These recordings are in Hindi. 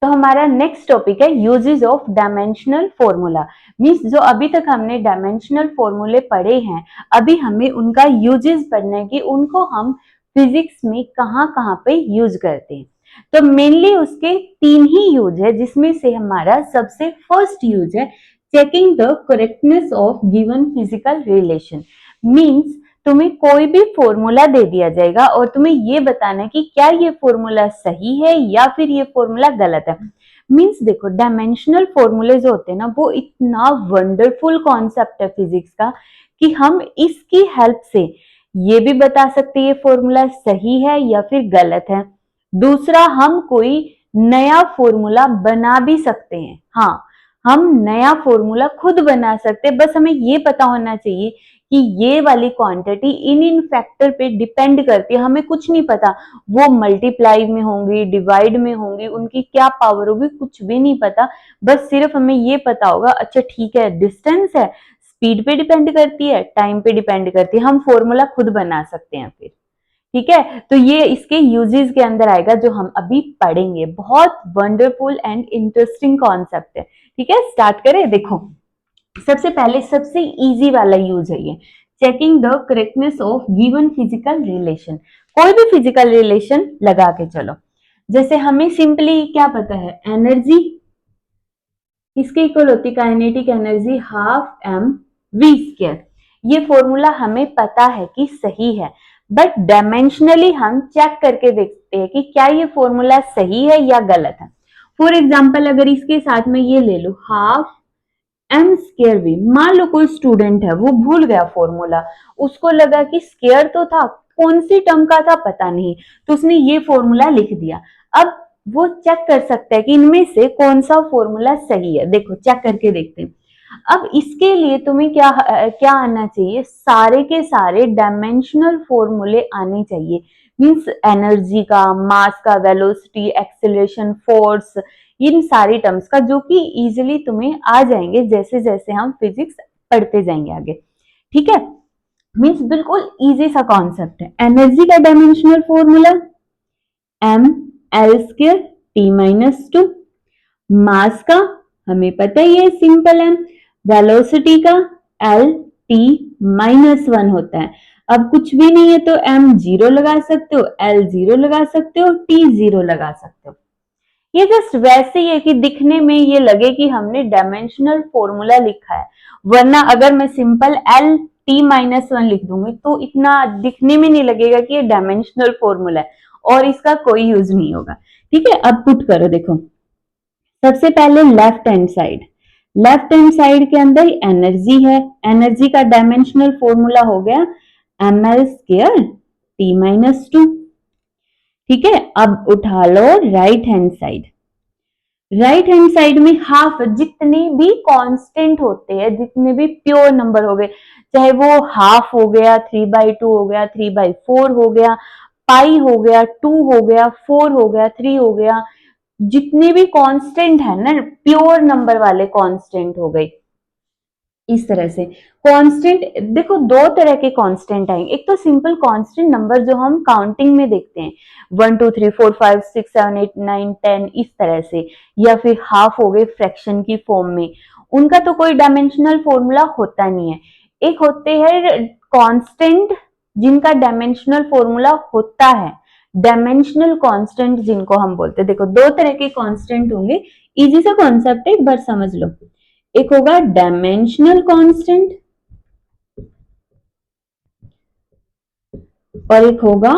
तो हमारा नेक्स्ट टॉपिक है uses of dimensional formula. Means जो अभी तक हमने डायमेंशनल फॉर्मूले पढ़े हैं, अभी हमें उनका यूजेस पढ़ना है कि उनको हम फिजिक्स में कहाँ कहाँ पे यूज करते हैं। तो मेनली उसके 3 ही यूज है, जिसमें से हमारा सबसे फर्स्ट यूज है checking the correctness of given physical relation. Means तुम्हें कोई भी फॉर्मूला दे दिया जाएगा और तुम्हें ये बताना है कि क्या ये फॉर्मूला सही है या फिर ये फॉर्मूला गलत है। मीन्स देखो, डायमेंशनल फॉर्मूले जो होते हैं ना, वो इतना वंडरफुल कॉन्सेप्ट है फिजिक्स का कि हम इसकी हेल्प से ये भी बता सकते हैं ये फॉर्मूला सही है या फिर गलत है। दूसरा, हम कोई नया फॉर्मूला बना भी सकते हैं। हाँ, हम नया फॉर्मूला खुद बना सकते हैं, बस हमें ये पता होना चाहिए कि ये वाली क्वांटिटी इन फैक्टर पे डिपेंड करती है। हमें कुछ नहीं पता वो मल्टीप्लाई में होंगी, डिवाइड में होंगी, उनकी क्या पावर होगी, कुछ भी नहीं पता। बस सिर्फ हमें ये पता होगा, अच्छा ठीक है, डिस्टेंस है, स्पीड पे डिपेंड करती है, टाइम पे डिपेंड करती है। हम फॉर्मूला खुद बना सकते हैं फिर। ठीक है, तो ये इसके यूजेस के अंदर आएगा जो हम अभी पढ़ेंगे। बहुत वंडरफुल एंड इंटरेस्टिंग कॉन्सेप्ट है। ठीक है, स्टार्ट करें। देखो, सबसे पहले सबसे इजी वाला यूज है ये, checking the correctness of given physical relation. कोई भी फिजिकल रिलेशन लगा के चलो। जैसे हमें सिंपली क्या पता है, एनर्जी इसके इक्वल होती kinetic energy half M V square. ये फॉर्मूला हमें पता है कि सही है, बट डायमेंशनली हम चेक करके देखते हैं कि क्या ये फॉर्मूला सही है या गलत है। फॉर एग्जाम्पल, अगर इसके साथ में ये ले लो हाफ एम स्केयर वी। मान लो कोई स्टूडेंट है, वो भूल गया फॉर्मूला, उसको लगा कि स्केयर तो था, कौन सी टर्म का था पता नहीं, तो उसने ये फॉर्मूला लिख दिया। अब वो चेक कर सकता है कि इनमें से कौन सा फॉर्मूला सही है। देखो, चेक करके देखते हैं। अब इसके लिए तुम्हें क्या क्या आना चाहिए, सारे के सारे डायमेंशनल फॉर्मूले आने चाहिए। मींस एनर्जी का, मास का, वेलोसिटी, एक्सेलरेशन, फोर्स, इन सारी टर्म्स का, जो कि इजीली तुम्हें आ जाएंगे जैसे जैसे हम फिजिक्स पढ़ते जाएंगे आगे। ठीक है, मींस बिल्कुल इजी सा कॉन्सेप्ट है। एनर्जी का dimensional formula M L square T minus two. Mass का हमें पता ही है, सिंपल है। वेलोसिटी का एल टी माइनस 1 होता है। अब कुछ भी नहीं है तो एम 0 लगा सकते हो, एल 0 लगा सकते हो, टी 0 लगा सकते हो। ये जस्ट वैसे ही है कि दिखने में ये लगे कि हमने डायमेंशनल फॉर्मूला लिखा है, वरना अगर मैं सिंपल एल टी माइनस 1 लिख दूंगी तो इतना दिखने में नहीं लगेगा कि ये डायमेंशनल फॉर्मूला है और इसका कोई यूज नहीं होगा। ठीक है, अब पुट करो। देखो, सबसे पहले left hand side, left hand side के अंदर एनर्जी है। एनर्जी का डायमेंशनल फॉर्मूला हो गया M L square T minus two. ठीक है, अब उठा लो right hand side. Right hand side में हाफ, जितने भी कांस्टेंट होते हैं, जितने भी प्योर नंबर हो गए, चाहे वो हाफ हो गया, 3/2 हो गया, 3/4 हो गया, पाई हो गया, 2 हो गया, 4 हो गया, 3 हो गया, जितने भी कांस्टेंट है ना, प्योर नंबर वाले कांस्टेंट हो गए। इस तरह से कांस्टेंट, देखो दो तरह के कांस्टेंट आएंगे। एक तो सिंपल कांस्टेंट नंबर जो हम काउंटिंग में देखते हैं, 1 2 3 4 5 6 7 8 9 10 इस तरह से, या फिर हाफ हो गए फ्रैक्शन की फॉर्म में, उनका तो कोई डायमेंशनल फॉर्मूला होता नहीं है। एक होते हैं कांस्टेंट जिनका डायमेंशनल फॉर्मूला होता है, डायमेंशनल कांस्टेंट जिनको हम बोलते हैं। देखो, दो तरह के कांस्टेंट होंगे, इजी सा कॉन्सेप्ट है, एक बार समझ लो। एक होगा डायमेंशनल कांस्टेंट और एक होगा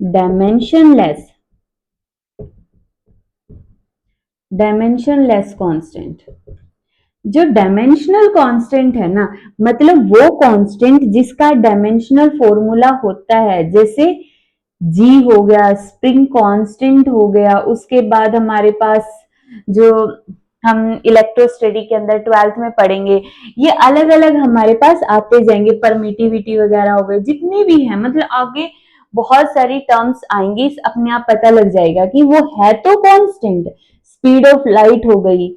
डायमेंशनलेस, डायमेंशनलेस कांस्टेंट। जो डायमेंशनल कांस्टेंट है ना, मतलब वो कांस्टेंट जिसका डायमेंशनल फॉर्मूला होता है, जैसे जी हो गया, स्प्रिंग कांस्टेंट हो गया, उसके बाद हमारे पास जो हम इलेक्ट्रोस्टैटिक के अंदर 12th में पढ़ेंगे, ये अलग अलग हमारे पास आते जाएंगे, परमिटिविटी वगैरह हो गए, जितने भी हैं, मतलब आगे बहुत सारी टर्म्स आएंगी, अपने आप पता लग जाएगा कि वो है तो कांस्टेंट। स्पीड ऑफ लाइट हो गई,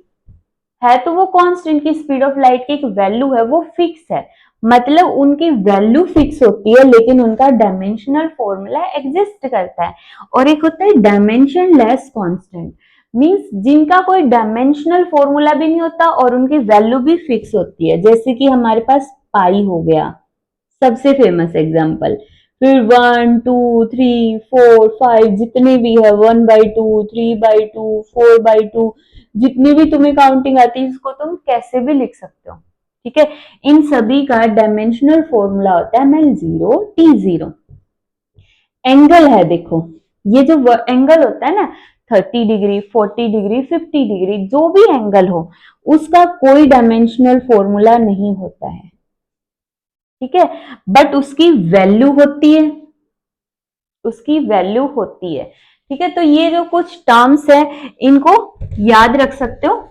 है तो वो कांस्टेंट की स्पीड ऑफ लाइट की एक वैल्यू है, वो फिक्स है, मतलब उनकी वैल्यू फिक्स होती है लेकिन उनका डायमेंशनल फॉर्मूला एग्जिस्ट करता है। और एक होता है डायमेंशनलेस कांस्टेंट, मींस जिनका कोई डायमेंशनल फॉर्मूला भी नहीं होता और उनकी वैल्यू भी फिक्स होती है, जैसे कि हमारे पास पाई हो गया सबसे फेमस एग्जांपल। फिर 1 2 3 4 5 जितने भी है 1/2 3/2 4/2 जितनी भी तुम्हें काउंटिंग आती है इसको तुम कैसे भी लिख सकते हो। ठीक है, इन सभी का डायमेंशनल फॉर्मूला होता है ML0 T0। एंगल है देखो, ये जो एंगल होता है ना 30 डिग्री 40 डिग्री 50 डिग्री जो भी एंगल हो उसका कोई डायमेंशनल फॉर्मूला नहीं होता है। ठीक है, बट उसकी वैल्यू होती है, उसकी वैल्यू होती है। ठीक है, तो ये जो कुछ टर्म्स है इनको याद रख सकते हो,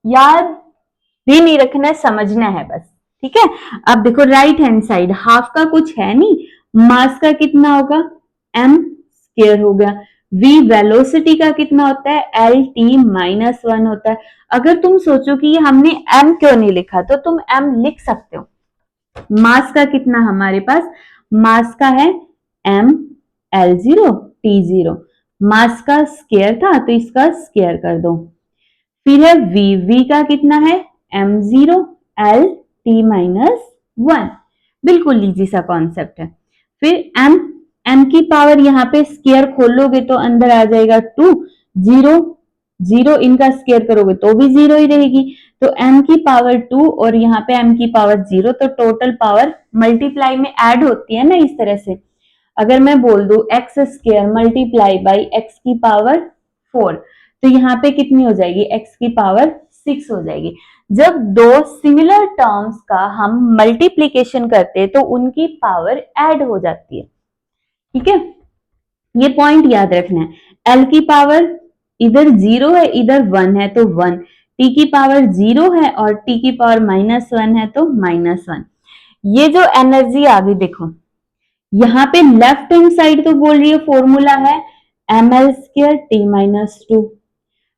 याद भी नहीं रखना है, समझना है बस। ठीक है, अब देखो राइट हैंड साइड हाफ का कुछ है नहीं, मास का कितना होगा m स्क्वायर हो गया, v वेलोसिटी का कितना होता है LT-1 होता है। अगर तुम सोचो कि हमने m क्यों नहीं लिखा तो तुम m लिख सकते हो। मास का कितना हमारे पास, मास का है m L0 T0, मास का स्क्वायर था तो इसका स्क्वायर कर दो। फिर है v का कितना है m0 LT-1, बिल्कुल इजी सा कॉन्सेप्ट है। फिर m की पावर यहाँ पे स्क्वायर खोलोगे तो अंदर आ जाएगा 2, 0 0 इनका स्क्वायर करोगे तो भी 0 ही रहेगी, तो m की पावर 2 और यहाँ पे m की पावर 0, तो टोटल पावर मल्टीप्लाई में ऐड होती है ना इस तरह से। अगर मैं बोल दूं x square multiply by x की पावर 4 तो यहाँ पे कितनी हो जाएगी x की पावर 6 हो जाएगी। जब दो सिमिलर टर्म्स का हम मल्टीप्लीकेशन करते हैं तो उनकी पावर ऐड हो जाती है। ठीक है, ये पॉइंट याद रखना है। l की पावर इधर 0 है इधर 1 है तो 1, t की पावर 0 है और t की पावर -1 है तो -1। ये जो एनर्जी आ गई देखो, यहाँ पे लेफ्ट हैंड साइड तो बोल रही है फॉर्मूला है ml² t-2,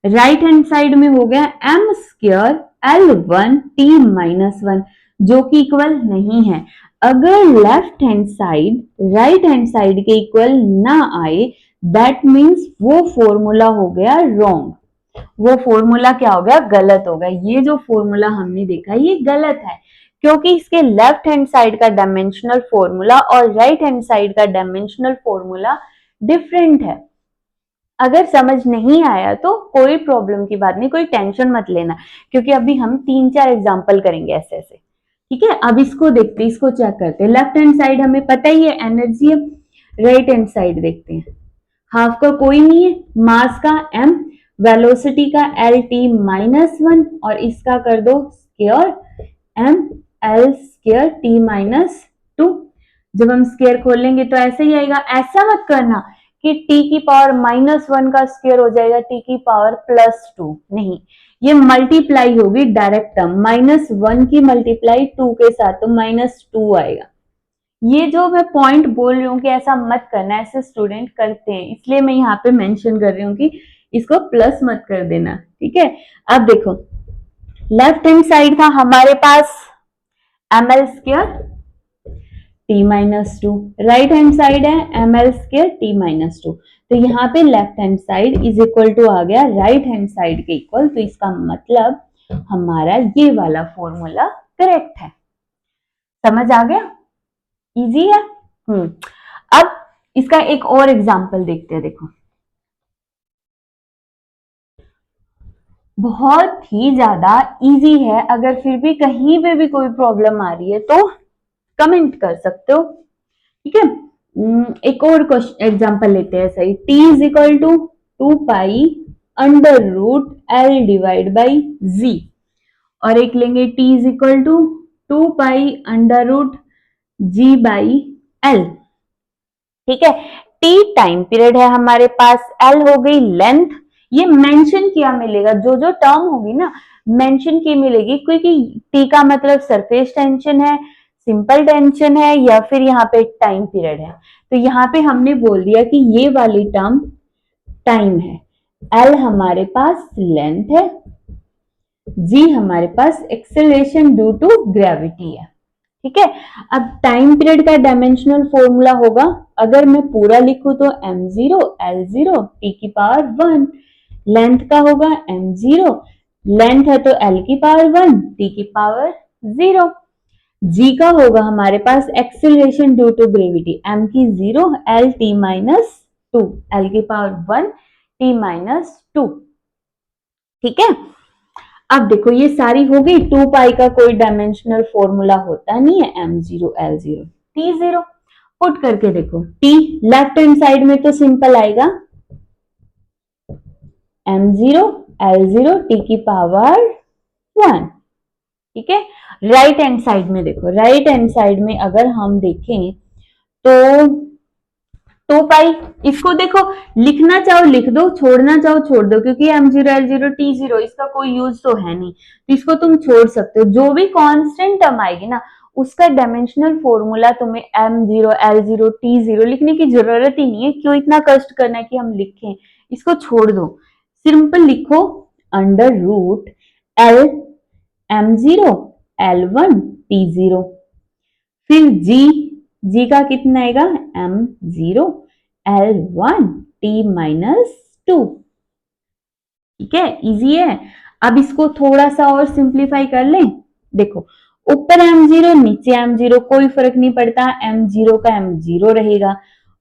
right hand side में हो गया m² L1 t-1 जो कि इक्वल नहीं है। अगर left hand side right hand side के इक्वल ना आए दैट मीन्स वो फॉर्मूला हो गया रॉन्ग, वो फॉर्मूला क्या हो गया गलत हो गया। ये जो फॉर्मूला हमने देखा ये गलत है क्योंकि इसके लेफ्ट हैंड साइड का डायमेंशनल फॉर्मूला और राइट हैंड साइड का डायमेंशनल फॉर्मूला डिफरेंट है। अगर समझ नहीं आया तो कोई प्रॉब्लम की बात नहीं, कोई टेंशन मत लेना क्योंकि अभी हम 3-4 एग्जांपल करेंगे ऐसे ऐसे। ठीक है, अब इसको देखते हैं, इसको चेक करते हैं। लेफ्ट हैंड साइड हमें पता ही है एनर्जी है, राइट हैंड साइड देखते हैं। हाफ का कोई नहीं है, मास का m, वेलोसिटी का LT-1 और इसका कर दो स्क्वायर m L²T-2। जब हम स्क्वायर खोलेंगे तो ऐसे ही आएगा। ऐसा मत करना कि t की पावर -1 का स्क्वायर हो जाएगा t की पावर +2, नहीं, ये मल्टीप्लाई होगी डायरेक्ट टर्म, -1 की मल्टीप्लाई 2 के साथ तो -2 आएगा। ये जो मैं पॉइंट बोल रही हूँ कि ऐसा मत करना, ऐसे स्टूडेंट करते हैं इसलिए मैं यहाँ पे मेंशन कर रही हूँ कि इसको प्लस मत कर देना। ठीक है, अब देखो लेफ्ट हैंड साइड था हमारे पास ml² t-2, right hand side है ml² t-2, तो यहाँ पे left hand side is equal to आ गया राइट हैंड साइड के इक्वल, तो इसका मतलब हमारा ये वाला फॉर्मूला करेक्ट है। समझ आ गया, इजी है। अब इसका एक और एग्जांपल देखते हैं। देखो बहुत ही ज्यादा इजी है, अगर फिर भी कहीं पे भी कोई प्रॉब्लम आ रही है तो कमेंट कर सकते हो। ठीक है, एक और क्वेश्चन एग्जांपल लेते हैं। सही, t is equal to 2 pi √L divide by z, और एक लेंगे t is equal to 2 pi √G by L। ठीक है, t टाइम पीरियड है हमारे पास, L हो गई लेंथ, ये मेंशन किया मिलेगा, जो जो टर्म होगी ना मेंशन की मिलेगी, क्योंकि t का मतलब सरफेस टेंशन है, सिंपल टेंशन है या फिर यहाँ पे टाइम पीरियड है। तो यहाँ पे हमने बोल दिया कि ये वाली टर्म टाइम है, L हमारे पास लेंथ है, जी हमारे पास एक्सेलरेशन ड्यू टू ग्रेविटी है। ठीक है, अब टाइम पीरियड का डायमेंशनल फॉर्मूला होगा, अगर मैं पूरा लिखूं तो m0 l0 t की पावर 1, लेंथ का होगा m0, लेंथ है तो l की पावर 1 t की पावर 0। जी का होगा हमारे पास acceleration due to gravity, m की 0 l t माइनस 2, l की पावर 1 t माइनस 2। ठीक है, अब देखो ये सारी हो गई। 2 पाई का कोई डायमेंशनल फॉर्मूला होता नहीं है, m0 l0 t0। पुट करके देखो, t लेफ्ट हैंड साइड में तो सिंपल आएगा m0 l0 t की पावर 1। ठीक है, राइट हैंड साइड में देखो, राइट हैंड साइड में अगर हम देखें तो 2 पाई, इसको देखो लिखना चाहो लिख दो, छोड़ना चाहो छोड़ दो, क्योंकि m0 l0 t0 इसका कोई यूज तो है नहीं, तो इसको तुम छोड़ सकते हो। जो भी कांस्टेंट टर्म आएगी ना उसका डायमेंशनल फॉर्मूला तुम्हें m0 l0 t0 लिखने की जरूरत ही नहीं है। क्यों इतना कष्ट करना है कि हम लिखें, इसको छोड़ दो, सिंपल लिखो under root l m0 l1 t0। फिर जी का कितना आएगा m0 l1 t माइनस 2। ठीक है, इजी है। अब इसको थोड़ा सा और सिंप्लीफाई कर लें। देखो ऊपर m0 नीचे m0 कोई फर्क नहीं पड़ता, m0 का m0 रहेगा।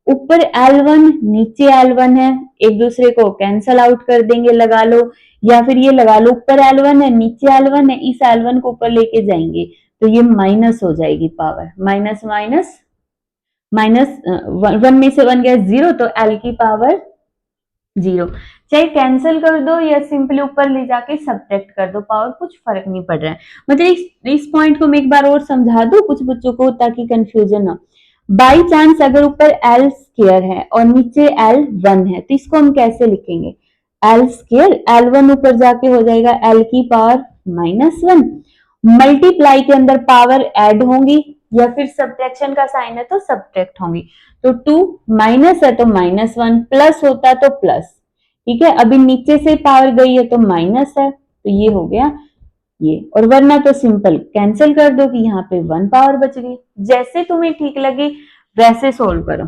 ऊपर l1 नीचे l1 है, एक दूसरे को कैंसल आउट कर देंगे, लगा लो, या फिर ये लगा लो ऊपर l1 है नीचे l1 है, इस l1 को ऊपर लेके जाएंगे तो ये माइनस हो जाएगी पावर, माइनस माइनस माइनस, 1 में से 1 गया 0 तो l की पावर 0। चाहे कैंसिल कर दो या सिंपली ऊपर ले जाके सब्ट्रैक्ट कर दो पावर, कुछ फर्क नहीं पड़ रहा है। मतलब इस पॉइंट को मैं एक बार और समझा दूं कुछ बच्चों को ताकि कंफ्यूजन ना। बाई चांस अगर ऊपर l स्क्वायर है और नीचे l1 है तो इसको हम कैसे लिखेंगे, l स्क्वायर l1 ऊपर जाके हो जाएगा l की पावर -1, मल्टीप्लाई के अंदर पावर ऐड होंगी या फिर सब्ट्रैक्शन का साइन है तो सब्ट्रैक्ट होंगी, तो 2 माइनस है तो -1, प्लस होता तो प्लस। ठीक है, अभी नीचे से पावर गई है तो माइनस है तो ये हो गया ये, और वरना तो सिंपल कैंसिल कर दो कि यहाँ पे 1 पावर बच गई। जैसे तुम्हें ठीक लगे वैसे सोल्व करो।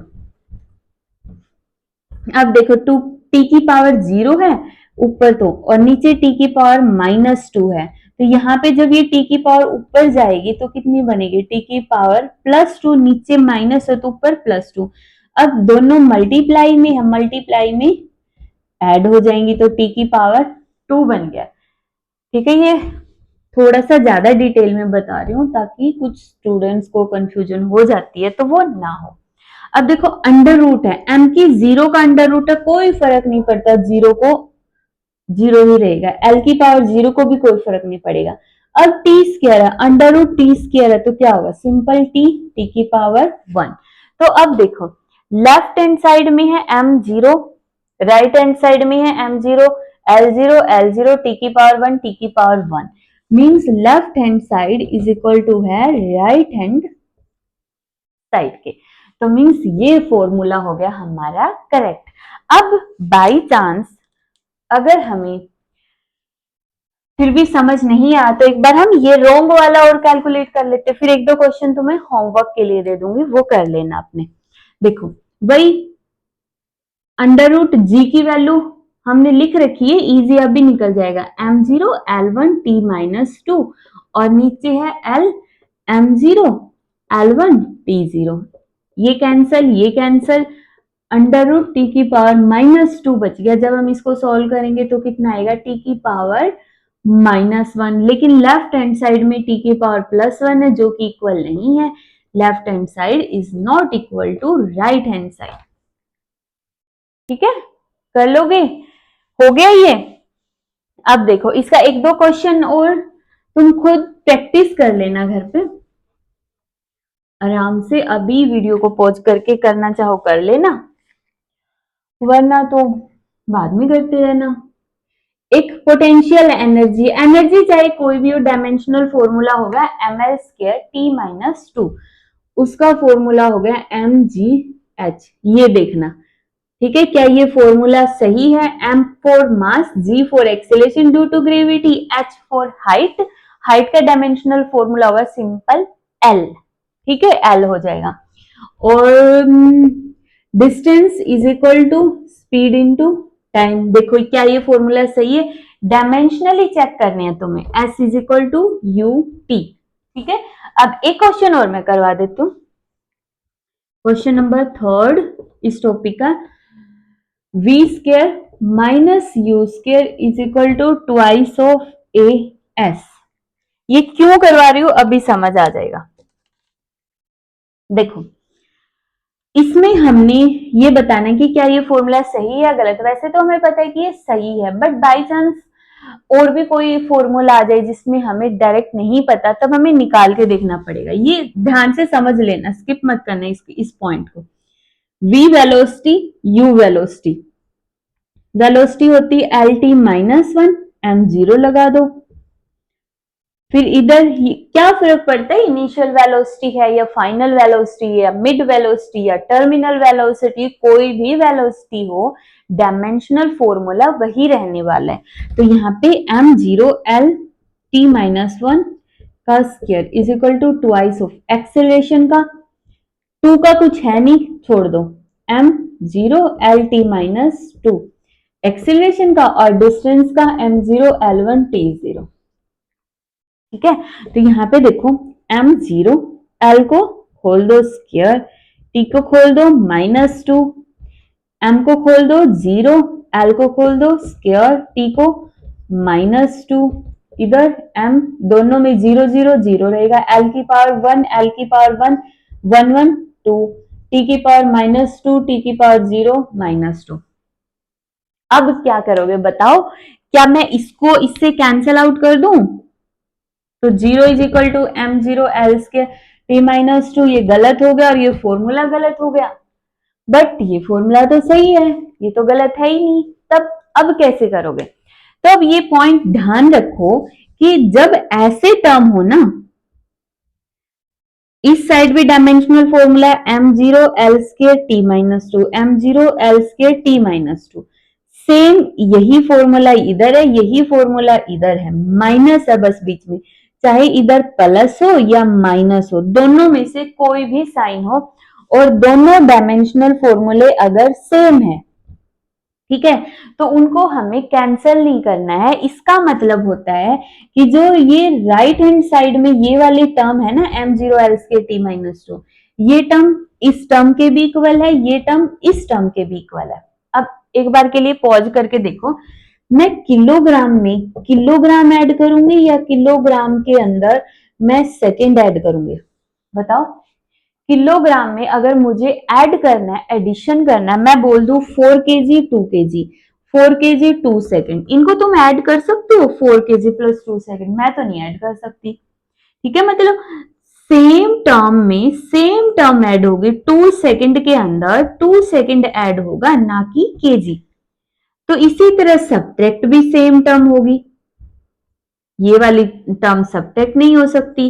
अब देखो 2 टी की पावर 0 है ऊपर तो, और नीचे टी की पावर -2 है, तो यहाँ पे जब ये टी की पावर ऊपर जाएगी तो कितनी बनेगी, टी की पावर +2, नीचे माइनस है तो ऊपर +2। अब दोनों मल्टीप्लाई में है, मल्टीप्लाई में ऐड हो जाएंगी तो टी की पावर 2 बन गया। ठीक है, ये थोड़ा सा ज्यादा डिटेल में बता रही हूँ ताकि कुछ स्टूडेंट्स को कंफ्यूजन हो जाती है तो वो ना हो। अब देखो अंडर रूट है, m की 0 का अंडर रूट है, कोई फर्क नहीं पड़ता, 0 को 0 ही रहेगा, l की पावर 0 को भी कोई फर्क नहीं पड़ेगा। अब t स्क्वायर है, अंडर रूट t स्क्वायर है तो क्या होगा, सिंपल t की पावर 1। तो अब देखो लेफ्ट हैंड साइड में है m0, राइट हैंड साइड में है m0 l0 l0 t की पावर 1 t की power 1, means left hand side is equal to है राइट हैंड साइड के, तो मींस ये फॉर्मूला हो गया हमारा करेक्ट। अब बाई चांस अगर हमें फिर भी समझ नहीं आया तो एक बार हम ये रोंग वाला और कैलकुलेट कर लेते, फिर एक दो क्वेश्चन तुम्हें होमवर्क के लिए दे दूंगी, वो कर लेना अपने। देखो वही अंडर रूट जी की वैल्यू हमने लिख रखी है, इजी अभी निकल जाएगा, m0 l1 t माइनस 2, और नीचे है l m0 l1 t0, ये कैंसल, अंडर रूट टी की पावर -2 बच गया। जब हम इसको सॉल्व करेंगे तो कितना आएगा, टी की पावर -1, लेकिन लेफ्ट हैंड साइड में टी की पावर +1 है जो कि इक्वल नहीं है, left hand side is not equal to right hand side. ठीक है, कर लोगे, हो गया ये। अब देखो इसका एक दो क्वेश्चन और तुम खुद प्रैक्टिस कर लेना घर पे आराम से, अभी वीडियो को पॉज करके करना चाहो कर लेना, वरना तो बाद में करते रहना। एक पोटेंशियल एनर्जी, एनर्जी चाहे कोई भी हो, डायमेंशनल फॉर्मूला होगा ml² t-2, उसका फॉर्मूला हो गया mgh, ये देखना। ठीक है, क्या ये फॉर्मूला सही है? m for mass, g for acceleration due to gravity, h for height. Height का डायमेंशनल फॉर्मूला होगा सिंपल l, ठीक है, l हो जाएगा। और distance is equal to speed into time. देखो क्या ये फॉर्मूला सही है? डायमेंशनली चेक करने हैं तुम्हें, s is equal to u t, ठीक है। अब एक क्वेश्चन और मैं करवा देती हूँ, क्वेश्चन नंबर 3 इस टॉपिक का, v square minus U square is equal to twice of A S. ये क्यों करवा रही हूं अभी समझ आ जाएगा। देखो इसमें हमने ये बताना है कि क्या ये फॉर्मूला सही है या गलत। वैसे तो हमें पता है कि ये सही है, बट बाई चांस और भी कोई फॉर्मूला आ जाए जिसमें हमें डायरेक्ट नहीं पता, तब हमें निकाल के देखना पड़ेगा। ये ध्यान से समझ लेना, स्किप मत करना इस पॉइंट को। v velocity, u velocity, velocity होती है L T minus 1, M zero लगा दो। फिर इधर क्या फर्क पड़ता है, इनिशियल वेलोसिटी है या फाइनल वेलोसिटी है या मिड वेलोसिटी या टर्मिनल वेलोसिटी, कोई भी वेलोसिटी हो, डायमेंशनल फॉर्मूला वही रहने वाला है। तो यहाँ पे M zero L T minus 1 का square is equal to twice of acceleration का, 2 का कुछ है नहीं, छोड़ दो, M zero L T minus 2 acceleration का, और डिस्टेंस का M zero L one T zero, ठीक है। तो यहाँ पे देखो एम जीरो, एल को खोल दो स्क्वायर, टी को खोल दो -2, एम को खोल दो 0, एल को खोल दो स्क्वायर, टी को -2, इधर एम दोनों में 0 0 0 रहेगा, एल की पावर 1, एल की पावर 1 1 1 2, टी की पावर -2, टी की पावर 0 -2। अब क्या करोगे बताओ, क्या मैं इसको इससे कैंसल आउट कर दूं? तो 0 is equal to M zero L square T minus 2, ये गलत हो गया और ये फॉर्मूला गलत हो गया। बट ये फॉर्मूला तो सही है, ये तो गलत है ही नहीं। तब अब कैसे करोगे? तो अब ये पॉइंट ध्यान रखो कि जब ऐसे टर्म हो ना, इस साइड भी dimensional formula M zero L square T minus 2, M zero L square T minus 2, same यही फॉर्मूला इधर है, यही फॉर्मूला इधर है, माइनस है बस बीच में, चाहे इधर प्लस हो या माइनस हो, दोनों में से कोई भी साइन हो, और दोनों डायमेंशनल फॉर्मूले अगर सेम है, ठीक है, तो उनको हमें कैंसल नहीं करना है। इसका मतलब होता है कि जो ये राइट हैंड साइड में ये वाली टर्म है ना, M zero L square T minus 2, ये टर्म इस टर्म के भी इक्वल है, ये टर्म इस टर्म के भी इक्वल है। अब एक बार के लिए पॉज करके देखो, मैं किलोग्राम में किलोग्राम ऐड करूंगी या किलोग्राम के अंदर मैं सेकेंड ऐड करूंगी? बताओ। किलोग्राम में अगर मुझे ऐड करना है, एडिशन करना है, मैं बोल दूं 4 केजी 2 केजी, 4 केजी 2 सेकेंड, इनको तुम ऐड कर सकते हो 4 केजी प्लस 2 सेकेंड? मैं तो नहीं ऐड कर सकती, ठीक है। मतलब सेम टर्म में सेम टर्म ऐड होगी, 2 सेकेंड के अंदर 2 सेकेंड ऐड होगा, ना कि केजी। तो इसी तरह सब्ट्रैक्ट भी सेम टर्म होगी, ये वाली टर्म सब्ट्रैक्ट नहीं हो सकती,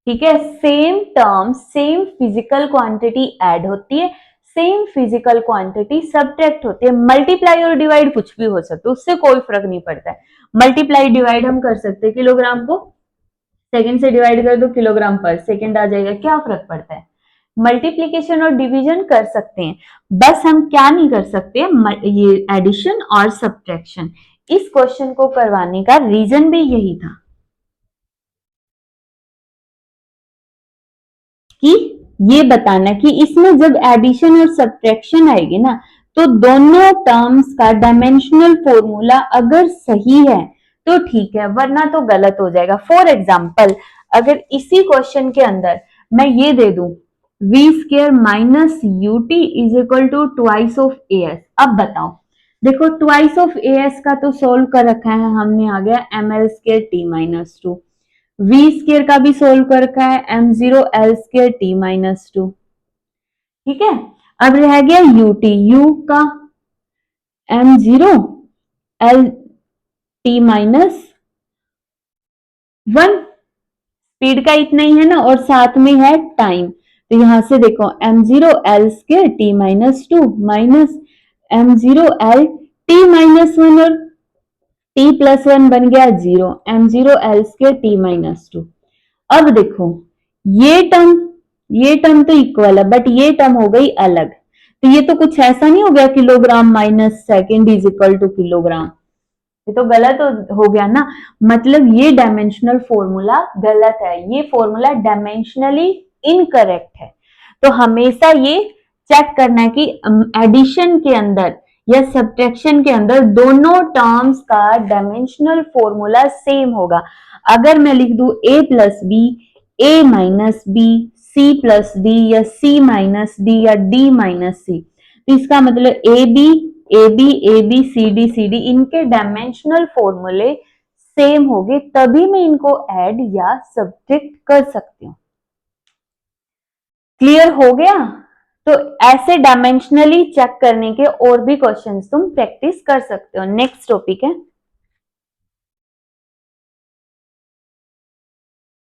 ठीक है। Same term same physical quantity add होती है, सेम फिजिकल क्वांटिटी सब्ट्रैक्ट होती है। मल्टीप्लाई और डिवाइड कुछ भी हो सकता है, उससे कोई फर्क नहीं पड़ता है। मल्टीप्लाई डिवाइड हम कर सकते हैं, किलोग्राम को सेकंड से डिवाइड कर दो, किलोग्राम पर सेकंड आ जाएगा, क्या फर्क पड़ता है। मल्टीप्लीकेशन और डिवीजन कर सकते हैं, बस हम क्या नहीं कर सकते, ये एडिशन और सब्ट्रैक्शन। इस क्वेश्चन को करवाने का रीजन भी यही था कि ये बताना कि इसमें जब एडिशन और सब्ट्रैक्शन आएगी ना, तो दोनों टर्म्स का डायमेंशनल फॉर्मूला अगर सही है तो ठीक है, वरना तो गलत हो जाएगा। फॉर एग्जाम्पल, अगर इसी क्वेश्चन के अंदर मैं ये दे दूं v square minus U T is equal to twice of A S, अब बताओ। देखो ट्वाइस ऑफ ए एस का तो सोल्व कर रखा है हमने, आ गया M L square T minus 2, v square का भी सोल्व कर रखा है M zero L square T minus 2, ठीक है। अब रह गया यू टी, यू का M zero L T minus 1, speed का इतना ही है ना, और साथ में है टाइम, तो यहां से देखो m0l² t minus 2 minus m0l t minus 1 और t प्लस 1 बन गया 0, m0l² t माइनस 2। अब देखो ये टर्म तो इक्वल है बट ये टर्म हो गई अलग, तो ये तो कुछ ऐसा नहीं हो गया kilogram minus second is equal to kilogram, ये तो गलत हो गया ना। मतलब ये डायमेंशनल फॉर्मूला गलत है, ये फॉर्मूला डायमेंशनली इनकरेक्ट है। तो हमेशा ये चेक करना है कि एडिशन के अंदर या सब्ट्रैक्शन के अंदर दोनों टर्म्स का डायमेंशनल फॉर्मूला सेम होगा। अगर मैं लिख दूं a plus B, a minus B, c plus D या c माइनस डी या d माइनस सी, तो इसका मतलब ए बी सी डी इनके डायमेंशनल फॉर्मूले सेम होंगे, तभी मैं इनको ऐड या सब्ट्रैक्ट कर सकती हूँ। क्लियर हो गया? तो ऐसे डायमेंशनली चेक करने के और भी क्वेश्चंस तुम प्रैक्टिस कर सकते हो। नेक्स्ट टॉपिक है